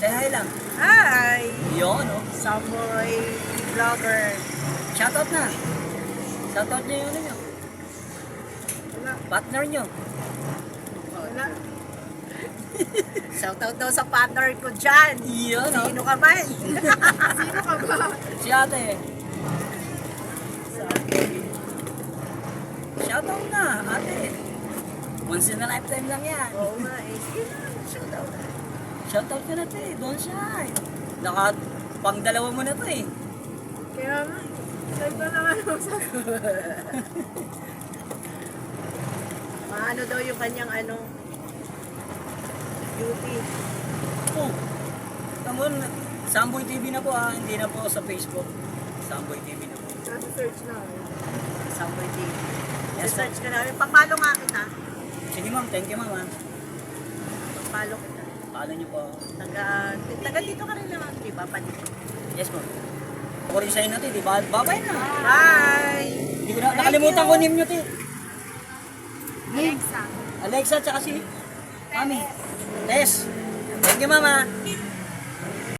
Say hi lang. Hi! Yun, oh. Samoy vlogger. Shoutout na. Shoutout nyo yung ano nyo. Wala. Partner nyo. Wala. Shoutout daw sa partner ko dyan. Yun, oh. Sino ka ba? Sino ka ba? Si ate. Shoutout na, ate. Once in a lifetime lang yan. Oo nga eh. Sige na, shoutout. Shoutout ka na, te. Don't shy. Pang dalawa mo na to eh. Kaya nga, saan ba naman ako sa... Maano daw yung kanyang ano, duty. Oh. Tamon, Samboy TV na po ah. Hindi na po sa Facebook. Samboy TV na po. Nasa search na ako. Samboy TV. Yes, search ka na. Papalo nga kita. Sige ma'am, thank you ma'am ah. Papalo kita. Paano niyo po? Taga dito ka rin naman, di ba? Panito. Yes ma'am. Ako rin sa'yo natin, di ba? Babay na. Bye! Hindi ko na, nakalimutan ko name nyo, te. Alexa. Alexa, tsaka si Mami. Tess. Thank you, mama.